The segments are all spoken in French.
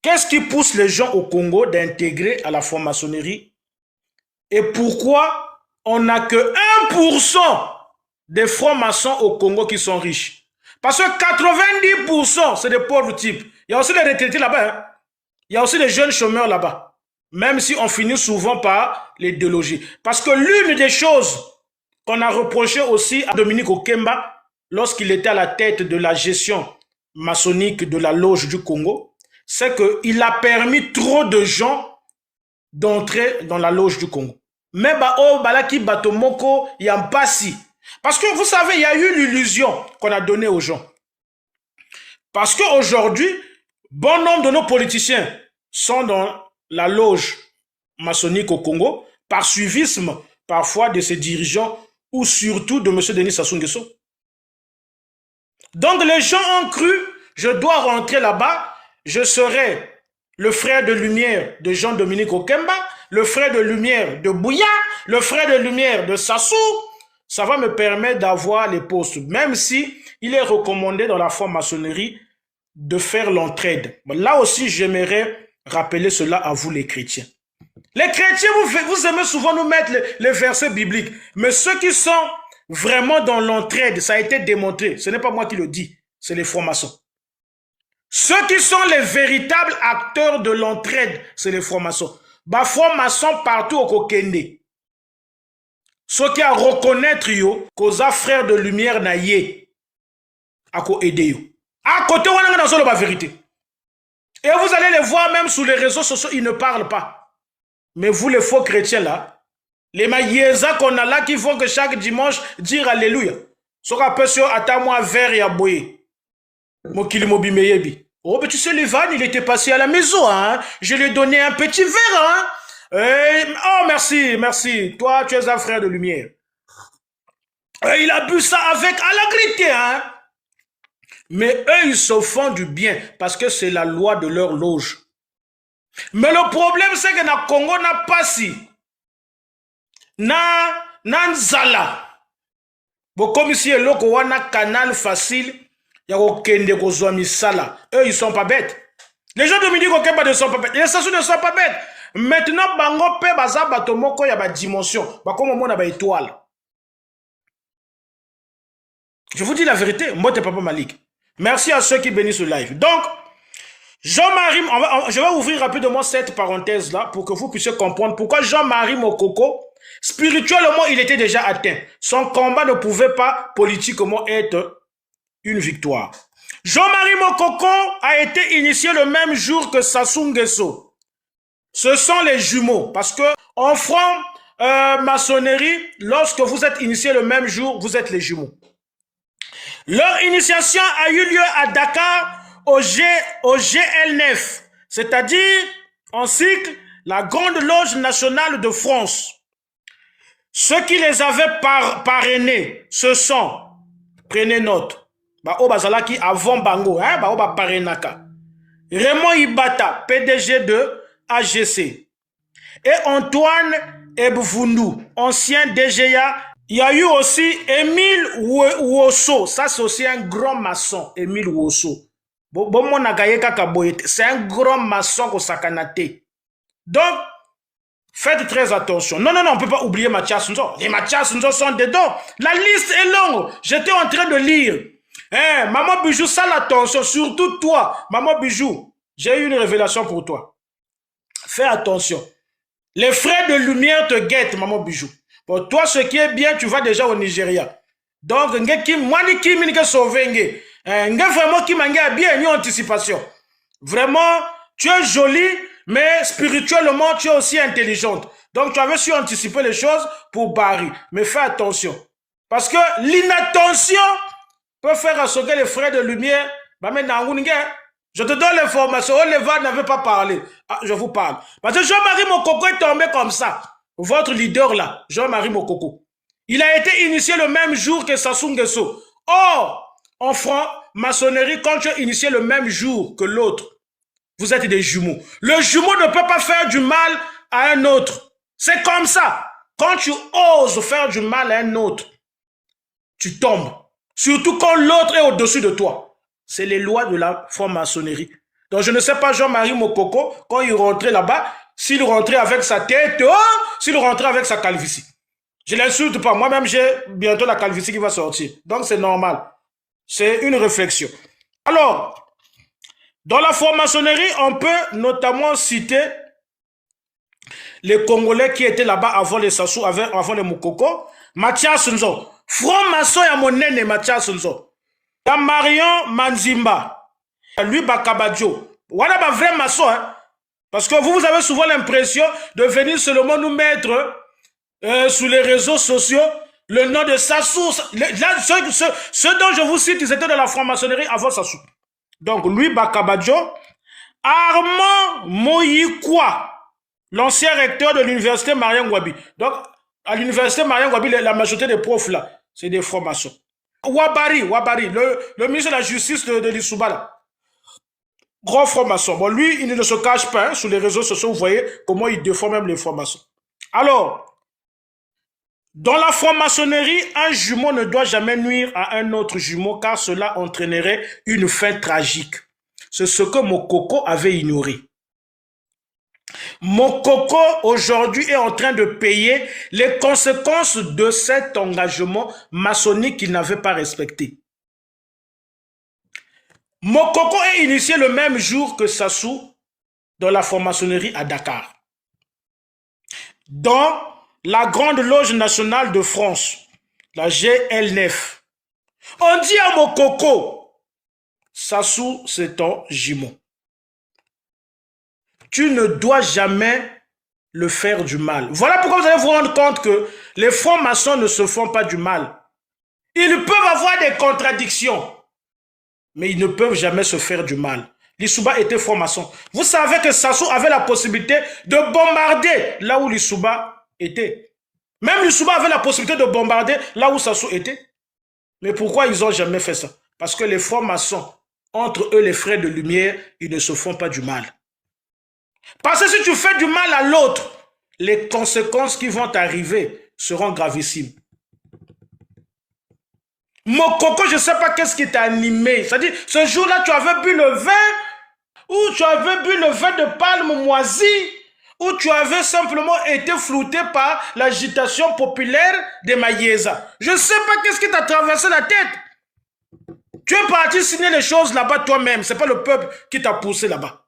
Qu'est-ce qui pousse les gens au Congo d'intégrer à la franc-maçonnerie? Et pourquoi on n'a que 1% des francs-maçons au Congo qui sont riches? Parce que 90% c'est des pauvres types. Il y a aussi des retraités là-bas. Hein? Il y a aussi des jeunes chômeurs là-bas. Même si on finit souvent par les déloger. Parce que l'une des choses qu'on a reproché aussi à Dominique Okemba, lorsqu'il était à la tête de la gestion maçonnique de la loge du Congo, c'est qu'il a permis trop de gens d'entrer dans la loge du Congo. Mais balaki batomoko yampasi. Parce que vous savez, il y a eu l'illusion qu'on a donnée aux gens. Parce qu'aujourd'hui, bon nombre de nos politiciens sont dans la loge maçonnique au Congo, par suivisme parfois de ses dirigeants ou surtout de M. Denis Sassou Nguesso. Donc les gens ont cru, je dois rentrer là-bas, je serai le frère de lumière de Jean-Dominique Okemba, le frère de lumière de Bouya, le frère de lumière de Sassou. Ça va me permettre d'avoir les postes, même si il est recommandé dans la franc-maçonnerie de faire l'entraide. Là aussi, j'aimerais rappeler cela à vous les chrétiens. Les chrétiens, vous aimez souvent nous mettre les versets bibliques, mais ceux qui sont vraiment dans l'entraide, ça a été démontré, ce n'est pas moi qui le dis, c'est les francs-maçons. Ceux qui sont les véritables acteurs de l'entraide, c'est les francs-maçons. Bah, francs-maçons partout au Kokende. Ceux qui a reconnaître yo, causa frère de lumière na ye, à ko aider yo. À côté, on a dans la vérité. Et vous allez les voir même sur les réseaux sociaux, ils ne parlent pas. Mais vous, les faux chrétiens là, les maïeza qu'on a là qui font que chaque dimanche dire Alléluia. Ce qu'on appelle sur Attends-moi verre et aboyer. Oh, mais tu sais, Lévan, il était passé à la maison, hein. Je lui ai donné un petit verre, hein. Oh, merci, merci. Toi, tu es un frère de lumière. Et il a bu ça avec alacrité, hein. Mais eux, ils se font du bien parce que c'est la loi de leur loge. Mais le problème, c'est que dans le Congo, n'a pas si. Na nzala. Bon, comme ici, il y a un canal facile. Il y a misala. Eux, ils sont pas bêtes. Les gens de Dominique Okemba ne sont pas bêtes. Les stations ne sont pas bêtes. Maintenant, bango pe baza batomoko ya ba dimension. Ba comme on a ba étoile. Je vous dis la vérité, moi t'es Papa Malik. Merci à ceux qui bénissent le live. Donc, Jean-Marie, je vais ouvrir rapidement cette parenthèse-là pour que vous puissiez comprendre pourquoi Jean-Marie Mokoko, spirituellement, il était déjà atteint. Son combat ne pouvait pas politiquement être une victoire. Jean-Marie Mokoko a été initié le même jour que Sassou Nguesso. Ce sont les jumeaux, parce que en franc-maçonnerie, lorsque vous êtes initié le même jour, vous êtes les jumeaux. Leur initiation a eu lieu à Dakar au GL9, c'est-à-dire en cycle, la Grande Loge nationale de France. Ceux qui les avaient parrainés, ce sont, prenez note, Bazalaki avant Bango, Parenaka, Raymond Ibata, PDG de AGC, et Antoine Ebvundu, ancien DGA. Il y a eu aussi Émile Wosso, ça c'est aussi un grand maçon, Émile Wosso. C'est un grand maçon au Sakanate. Donc, faites très attention. Non, on ne peut pas oublier Mathias Nzo. Les Mathias Nzo sont dedans. La liste est longue. J'étais en train de lire. Maman Bijou, sale attention, surtout toi. Maman Bijou, j'ai eu une révélation pour toi. Fais attention. Les frères de lumière te guettent, Maman Bijou. Pour toi, ce qui est bien, tu vas déjà au Nigeria. Donc, moi, qui m'a sauvé. Vraiment, qui m'a bien une anticipation. Vraiment, tu es jolie, mais spirituellement, tu es aussi intelligente. Donc, tu avais su anticiper les choses pour Barry. Mais fais attention. Parce que l'inattention peut faire associer les frères de lumière. Je te donne l'information. Oliver n'avait pas parlé. Ah, je vous parle. Parce que Jean-Marie Mokoko est tombé comme ça. Votre leader là, Jean-Marie Mokoko. Il a été initié le même jour que Sassou Nguesso. Or, en franc-maçonnerie, quand tu es initié le même jour que l'autre, vous êtes des jumeaux. Le jumeau ne peut pas faire du mal à un autre. C'est comme ça. Quand tu oses faire du mal à un autre, tu tombes. Surtout quand l'autre est au-dessus de toi. C'est les lois de la franc-maçonnerie. Donc je ne sais pas Jean-Marie Mokoko, quand il rentrait là-bas, s'il rentrait avec sa tête, oh, s'il rentrait avec sa calvitie. Je ne l'insulte pas, moi-même j'ai bientôt la calvitie qui va sortir. Donc c'est normal. C'est une réflexion. Alors, dans la franc-maçonnerie, on peut notamment citer les Congolais qui étaient là-bas avant les Sassou, avant les Mokoko. Mathias Nzo. Franc-maçon ya monene Mathias Nzo. Ya Marion Manzimba. Lui Bakabadjo. Voilà un vrai maçon. Hein? Parce que vous avez souvent l'impression de venir seulement nous mettre sur les réseaux sociaux le nom de Sassou. Ceux dont je vous cite, ils étaient de la franc-maçonnerie avant Sassou. Donc, lui Bakabadjo. Armand Moyikwa. L'ancien recteur de l'université Marien Ngouabi. Donc, à l'université Marien Ngouabi, la majorité des profs là, c'est des francs-maçons. Wabari, le ministre de la Justice de l'Issouba là. Gros franc-maçon. Bon, lui, il ne se cache pas hein, sur les réseaux sociaux. Vous voyez comment il défend même les francs-maçons. Alors, dans la franc-maçonnerie, un jumeau ne doit jamais nuire à un autre jumeau car cela entraînerait une fin tragique. C'est ce que Mokoko avait ignoré. Mokoko aujourd'hui est en train de payer les conséquences de cet engagement maçonnique qu'il n'avait pas respecté. Mokoko est initié le même jour que Sassou dans la franc-maçonnerie à Dakar. Dans la Grande Loge nationale de France, la GL9. On dit à Mokoko, Sassou c'est ton jumeau. Tu ne dois jamais le faire du mal. Voilà pourquoi vous allez vous rendre compte que les francs-maçons ne se font pas du mal. Ils peuvent avoir des contradictions, mais ils ne peuvent jamais se faire du mal. L'Issouba était franc-maçon. Vous savez que Sassou avait la possibilité de bombarder là où l'Issouba était. Même l'Issouba avait la possibilité de bombarder là où Sassou était. Mais pourquoi ils n'ont jamais fait ça? Parce que les francs-maçons, entre eux les frères de lumière, ils ne se font pas du mal. Parce que si tu fais du mal à l'autre, les conséquences qui vont arriver seront gravissimes. Mokoko, je ne sais pas qu'est-ce qui t'a animé. C'est-à-dire, ce jour-là, tu avais bu le vin, ou tu avais bu le vin de palme moisi, ou tu avais simplement été flouté par l'agitation populaire des Mayeza. Je ne sais pas qu'est-ce qui t'a traversé la tête. Tu es parti signer les choses là-bas toi-même. Ce n'est pas le peuple qui t'a poussé là-bas.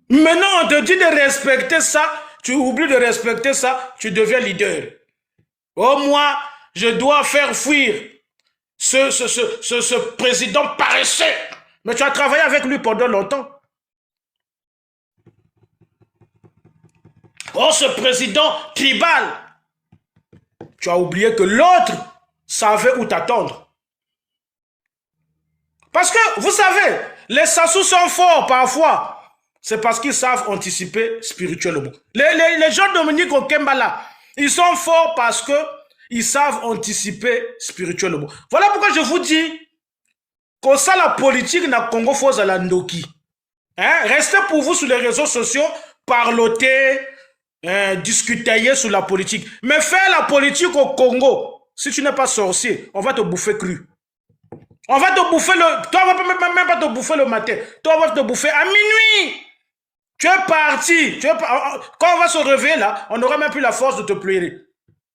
Maintenant, on te dit de respecter ça, tu oublies de respecter ça, tu deviens leader. Oh, moi, je dois faire fuir ce président paresseux. Mais tu as travaillé avec lui pendant longtemps. Oh, ce président tribal. Tu as oublié que l'autre savait où t'attendre. Parce que, vous savez, les Sassou sont forts parfois. C'est parce qu'ils savent anticiper spirituellement. Les gens Dominique Okemba là, ils sont forts parce qu'ils savent anticiper spirituellement. Voilà pourquoi je vous dis que ça la politique na Congo faut à la Ndoki. Hein? Restez pour vous sur les réseaux sociaux, parloter, discuter sur la politique. Mais faire la politique au Congo, si tu n'es pas sorcier, on va te bouffer cru. On va te bouffer toi, on va même pas te bouffer le matin. Toi, on va te bouffer à minuit. Tu es parti. Quand on va se réveiller là, on n'aura même plus la force de te pleurer.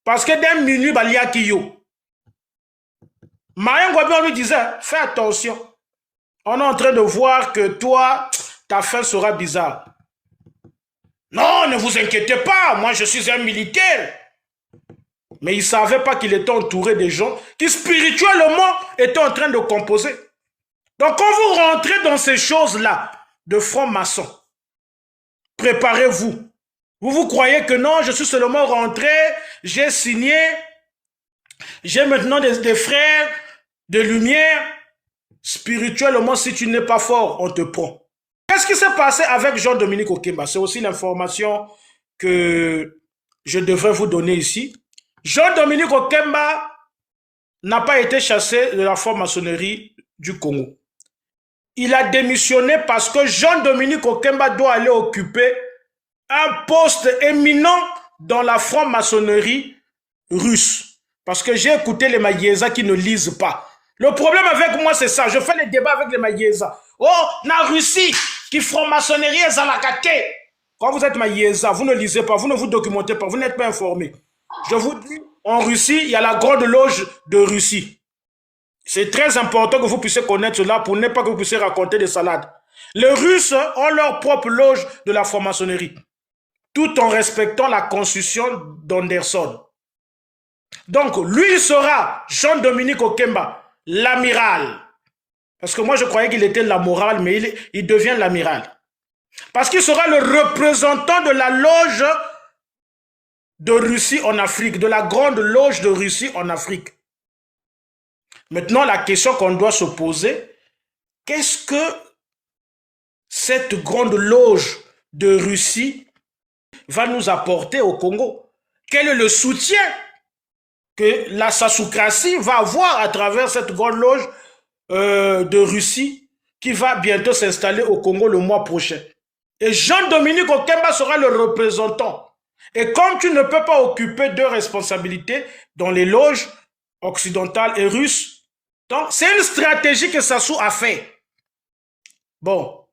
Parce que d'un minuit, il y a Kiyo. Marien Ngouabi, on lui disait, fais attention. On est en train de voir que toi, ta fin sera bizarre. Non, ne vous inquiétez pas, moi je suis un militaire. Mais il ne savait pas qu'il était entouré de gens qui spirituellement étaient en train de composer. Donc quand vous rentrez dans ces choses-là, de franc-maçon, préparez-vous. Vous croyez que non, je suis seulement rentré, j'ai signé, j'ai maintenant des frères de lumière. Spirituellement, si tu n'es pas fort, on te prend. Qu'est-ce qui s'est passé avec Jean-Dominique Okemba? C'est aussi l'information que je devrais vous donner ici. Jean-Dominique Okemba n'a pas été chassé de la franc-maçonnerie du Congo. Il a démissionné parce que Jean-Dominique Okemba doit aller occuper un poste éminent dans la franc-maçonnerie russe. Parce que j'ai écouté les Mayeza qui ne lisent pas. Le problème avec moi, c'est ça. Je fais les débats avec les Mayeza. Oh, la Russie, qui franc-maçonnerie est à la caté. Quand vous êtes Mayeza, vous ne lisez pas, vous ne vous documentez pas, vous n'êtes pas informé. Je vous dis, en Russie, il y a la grande loge de Russie. C'est très important que vous puissiez connaître cela pour ne pas que vous puissiez raconter des salades. Les Russes ont leur propre loge de la franc-maçonnerie, tout en respectant la constitution d'Anderson. Donc, lui, il sera Jean-Dominique Okemba, l'amiral. Parce que moi, je croyais qu'il était la morale, mais il devient l'amiral. Parce qu'il sera le représentant de la loge de Russie en Afrique, de la grande loge de Russie en Afrique. Maintenant, la question qu'on doit se poser, qu'est-ce que cette grande loge de Russie va nous apporter au Congo? Quel est le soutien que la sassoucratie va avoir à travers cette grande loge de Russie qui va bientôt s'installer au Congo le mois prochain? Et Jean-Dominique Okemba sera le représentant. Et comme tu ne peux pas occuper deux responsabilités dans les loges occidentales et russes, donc c'est une stratégie que Sassou a fait. Bon,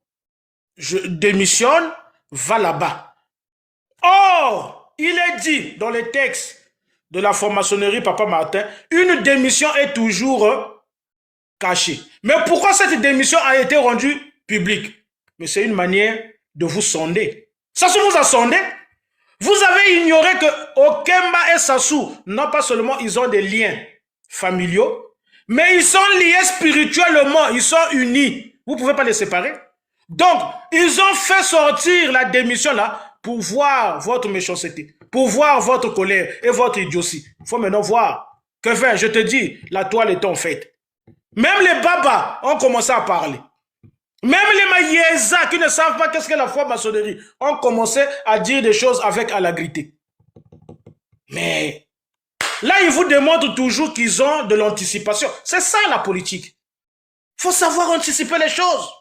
je démissionne, va là-bas. Or, il est dit dans les textes de la franc-maçonnerie, Papa Martin, une démission est toujours cachée. Mais pourquoi cette démission a été rendue publique? Mais c'est une manière de vous sonder. Sassou vous a sondé. Vous avez ignoré que Okemba et Sassou, non pas seulement ils ont des liens familiaux, mais ils sont liés spirituellement, ils sont unis. Vous ne pouvez pas les séparer. Donc, ils ont fait sortir la démission là pour voir votre méchanceté, pour voir votre colère et votre idiotie. Il faut maintenant voir. Que faire? Je te dis, la toile est en fait. Même les babas ont commencé à parler. Même les Mayeza qui ne savent pas qu'est-ce que la franc-maçonnerie ont commencé à dire des choses avec alacrité. Mais là, ils vous démontrent toujours qu'ils ont de l'anticipation. C'est ça la politique. Il faut savoir anticiper les choses.